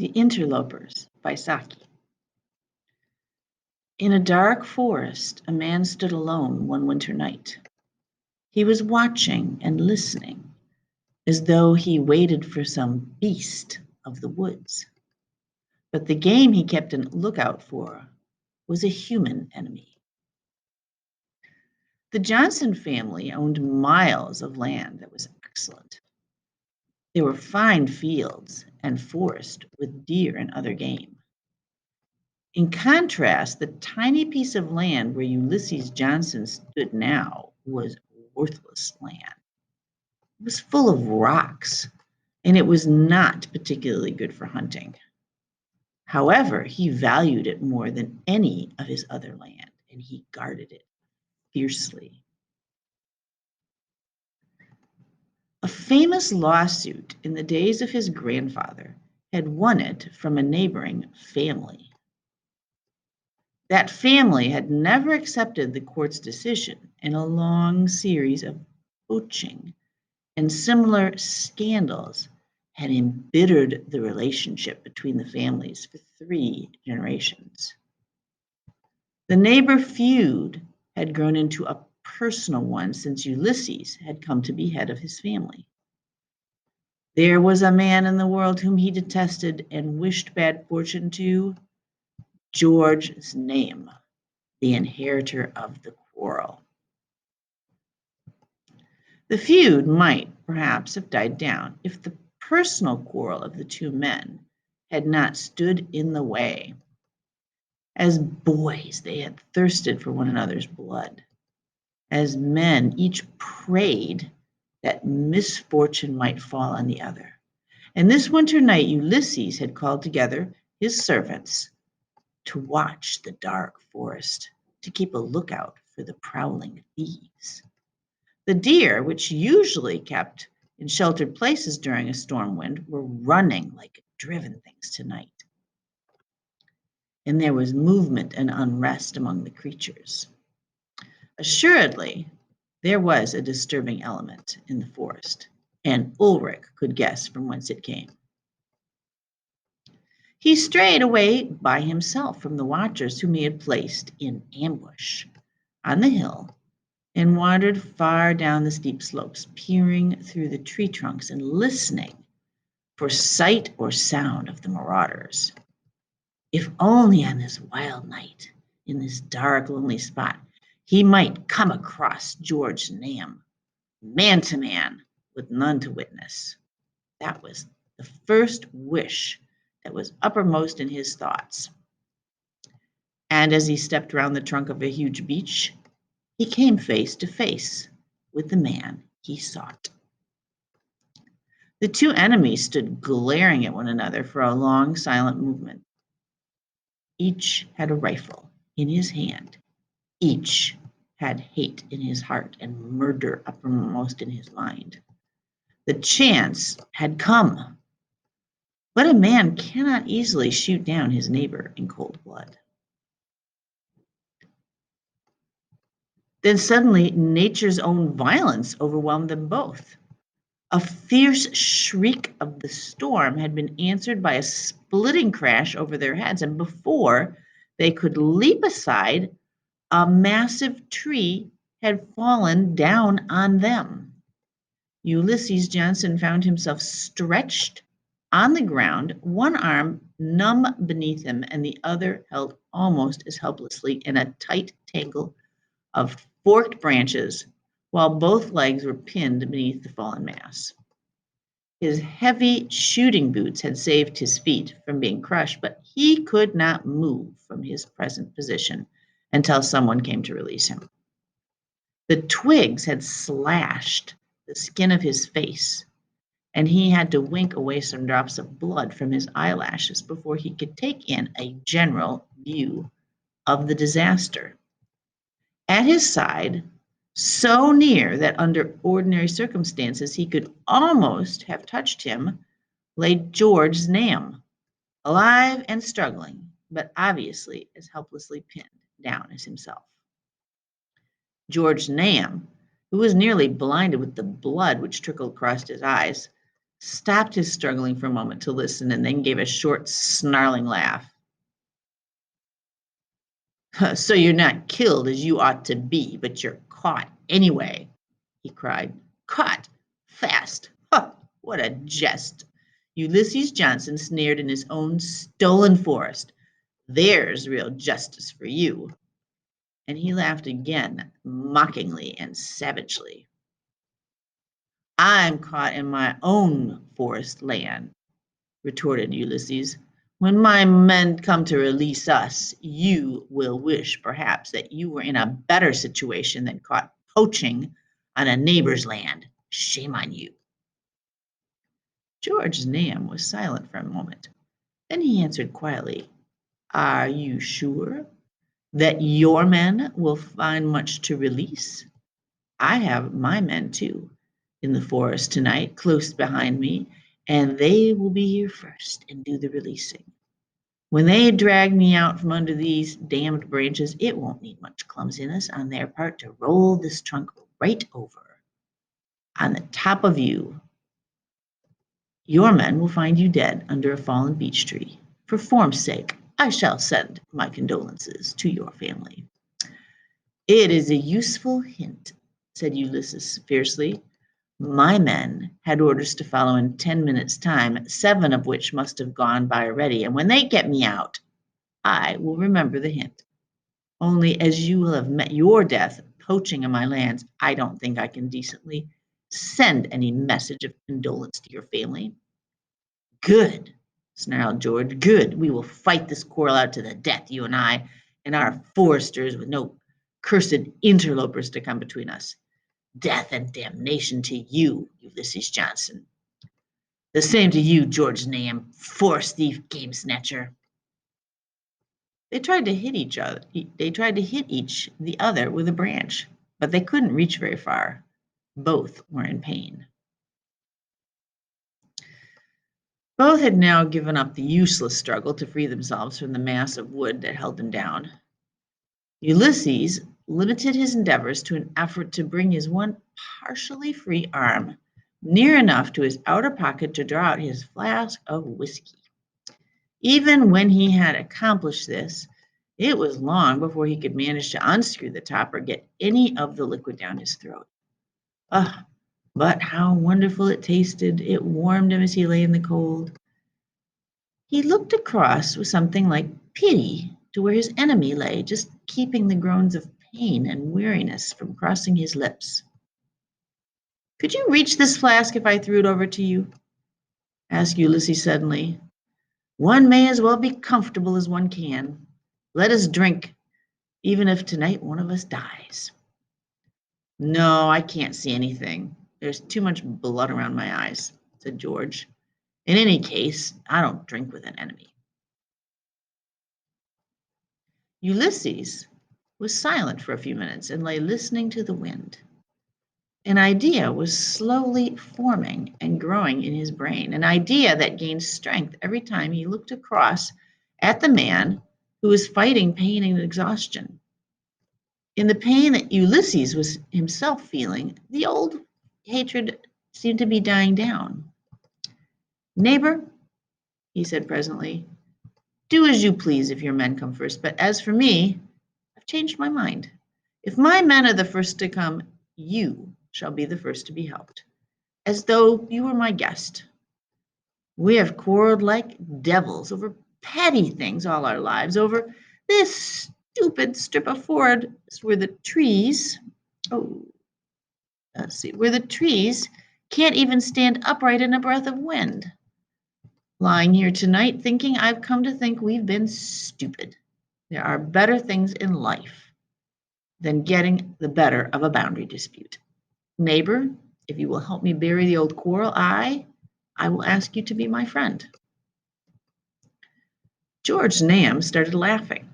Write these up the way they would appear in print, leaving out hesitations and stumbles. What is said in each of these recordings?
The Interlopers by Saki. In a dark forest, a man stood alone one winter night. He was watching and listening, as though he waited for some beast of the woods. But the game he kept a lookout for was a human enemy. The Johnson family owned miles of land that was excellent. There were fine fields and forest with deer and other game. In contrast, the tiny piece of land where Ulysses Johnson stood now was worthless land. It was full of rocks, and it was not particularly good for hunting. However, he valued it more than any of his other land, and he guarded it fiercely. A famous lawsuit in the days of his grandfather had won it from a neighboring family. That family had never accepted the court's decision, and a long series of poaching and similar scandals had embittered the relationship between the families for 3 generations. The neighbor feud had grown into a personal one since Ulysses had come to be head of his family. There was a man in the world whom he detested and wished bad fortune to, George's name, the inheritor of the quarrel. The feud might perhaps have died down if the personal quarrel of the 2 men had not stood in the way. As boys, they had thirsted for one another's blood. As men, each prayed that misfortune might fall on the other. And this winter night, Ulysses had called together his servants to watch the dark forest, to keep a lookout for the prowling thieves. The deer, which usually kept in sheltered places during a storm wind, were running like driven things tonight. And there was movement and unrest among the creatures. Assuredly, there was a disturbing element in the forest, and Ulrich could guess from whence it came. He strayed away by himself from the watchers whom he had placed in ambush on the hill and wandered far down the steep slopes, peering through the tree trunks and listening for sight or sound of the marauders. If only on this wild night, in this dark, lonely spot, he might come across George Nam, man to man, with none to witness. That was the first wish that was uppermost in his thoughts. And as he stepped round the trunk of a huge beech, he came face to face with the man he sought. The 2 enemies stood glaring at one another for a long, silent movement. Each had a rifle in his hand. Each had hate in his heart and murder uppermost in his mind. The chance had come, but a man cannot easily shoot down his neighbor in cold blood. Then suddenly, nature's own violence overwhelmed them both. A fierce shriek of the storm had been answered by a splitting crash over their heads, and before they could leap aside, a massive tree had fallen down on them. Ulysses Johnson found himself stretched on the ground, one arm numb beneath him and the other held almost as helplessly in a tight tangle of forked branches, while both legs were pinned beneath the fallen mass. His heavy shooting boots had saved his feet from being crushed, but he could not move from his present position until someone came to release him. The twigs had slashed the skin of his face, and he had to wink away some drops of blood from his eyelashes before he could take in a general view of the disaster. At his side, so near that under ordinary circumstances he could almost have touched him, lay George Nam, alive and struggling, but obviously as helplessly pinned down as himself. George Nam, who was nearly blinded with the blood which trickled across his eyes, stopped his struggling for a moment to listen, and then gave a short, snarling laugh. So you're not killed as you ought to be, but you're caught anyway, he cried. Caught fast. Huh, what a jest. Ulysses Johnson snared in his own stolen forest. There's real justice for you. And he laughed again, mockingly and savagely. I'm caught in my own forest land, retorted Ulysses. When my men come to release us, you will wish, perhaps, that you were in a better situation than caught poaching on a neighbor's land. Shame on you. George Nahum was silent for a moment. Then he answered quietly, Are you sure that your men will find much to release? I have my men, too, in the forest tonight, close behind me, and they will be here first and do the releasing. When they drag me out from under these damned branches, it won't need much clumsiness on their part to roll this trunk right over on the top of you. Your men will find you dead under a fallen beech tree. For form's sake, I shall send my condolences to your family. It is a useful hint, said Ulysses fiercely. My men had orders to follow in 10 minutes' time, 7 of which must have gone by already, and when they get me out, I will remember the hint. Only as you will have met your death poaching on my lands, I don't think I can decently send any message of condolence to your family. Good, snarled George. Good. We will fight this quarrel out to the death, you and I, and our foresters, with no cursed interlopers to come between us. Death and damnation to you, Ulysses Johnson. The same to you, George Nahum, forest thief, game snatcher. They tried to hit each other. They tried to hit each the other with a branch, but they couldn't reach very far. Both were in pain. Both had now given up the useless struggle to free themselves from the mass of wood that held them down. Ulysses limited his endeavors to an effort to bring his one partially free arm near enough to his outer pocket to draw out his flask of whiskey. Even when he had accomplished this, it was long before he could manage to unscrew the top or get any of the liquid down his throat. Ah, but how wonderful it tasted. It warmed him as he lay in the cold. He looked across with something like pity to where his enemy lay, just keeping the groans of pain and weariness from crossing his lips. Could you reach this flask if I threw it over to you? Asked Ulysses suddenly. One may as well be comfortable as one can. Let us drink, even if tonight one of us dies. No, I can't see anything. There's too much blood around my eyes, said George. In any case, I don't drink with an enemy. Ulysses was silent for a few minutes and lay listening to the wind. An idea was slowly forming and growing in his brain, an idea that gained strength every time he looked across at the man who was fighting pain and exhaustion. In the pain that Ulysses was himself feeling, the old hatred seemed to be dying down. Neighbor, he said presently, do as you please if your men come first, but as for me, I've changed my mind. If my men are the first to come, you shall be the first to be helped, as though you were my guest. We have quarreled like devils over petty things all our lives, over this stupid strip of forest where the trees, where the trees can't even stand upright in a breath of wind. Lying here tonight thinking I've come to think we've been stupid. There are better things in life than getting the better of a boundary dispute. Neighbor, if you will help me bury the old quarrel, I will ask you to be my friend. George Nahum started laughing.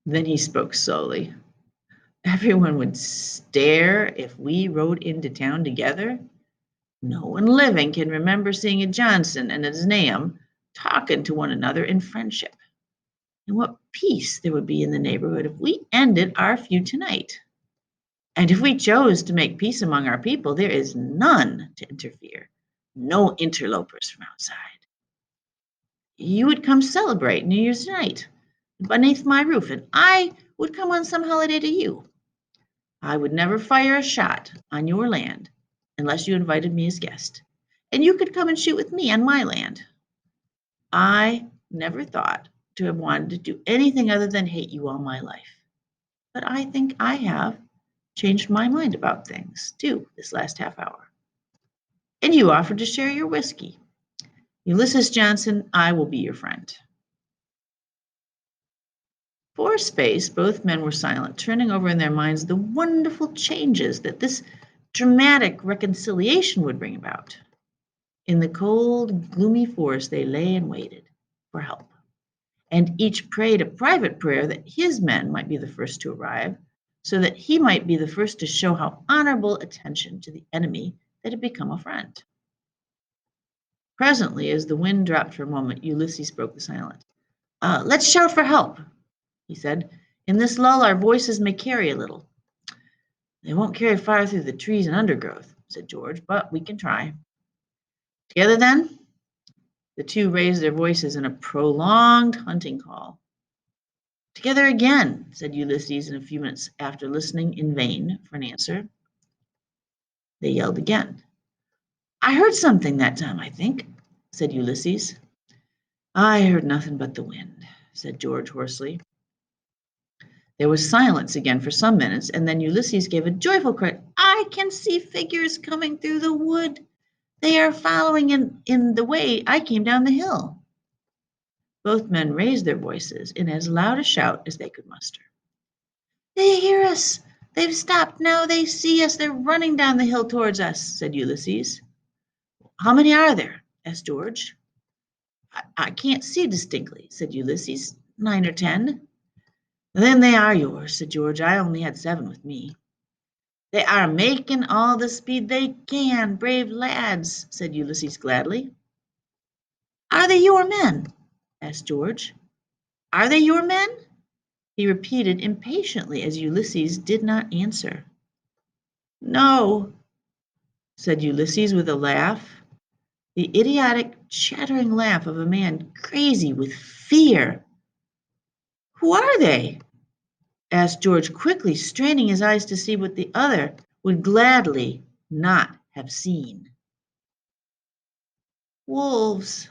Then he spoke slowly. Everyone would stare if we rode into town together. No one living can remember seeing a Johnson and a Nahum talking to one another in friendship. And what peace there would be in the neighborhood if we ended our feud tonight. And if we chose to make peace among our people, there is none to interfere. No interlopers from outside. You would come celebrate New Year's night beneath my roof, and I would come on some holiday to you. I would never fire a shot on your land unless you invited me as guest. And you could come and shoot with me on my land. I never thought to have wanted to do anything other than hate you all my life. But I think I have changed my mind about things, too, this last half hour. And you offered to share your whiskey. Ulysses Johnson, I will be your friend. For a space, both men were silent, turning over in their minds the wonderful changes that this dramatic reconciliation would bring about. In the cold, gloomy forest, they lay and waited for help, and each prayed a private prayer that his men might be the first to arrive, so that he might be the first to show how honorable attention to the enemy that had become a friend. Presently, as the wind dropped for a moment, Ulysses broke the silence. Let's shout for help, he said. In this lull, our voices may carry a little. They won't carry far through the trees and undergrowth, said George, but we can try. Together then? The two raised their voices in a prolonged hunting call. Together again, said Ulysses in a few minutes after listening in vain for an answer. They yelled again. I heard something that time, I think, said Ulysses. I heard nothing but the wind, said George hoarsely. There was silence again for some minutes, and then Ulysses gave a joyful cry. I can see figures coming through the wood. They are following in the way I came down the hill. Both men raised their voices in as loud a shout as they could muster. They hear us. They've stopped. Now they see us. They're running down the hill towards us, said Ulysses. How many are there? Asked George. I can't see distinctly, said Ulysses. 9 or 10. Then they are yours, said George. I only had 7 with me. They are making all the speed they can, brave lads, said Ulysses gladly. Are they your men? Asked George. Are they your men? He repeated impatiently as Ulysses did not answer. No, said Ulysses with a laugh, the idiotic, chattering laugh of a man crazy with fear. Who are they? Asked George quickly, straining his eyes to see what the other would gladly not have seen. Wolves,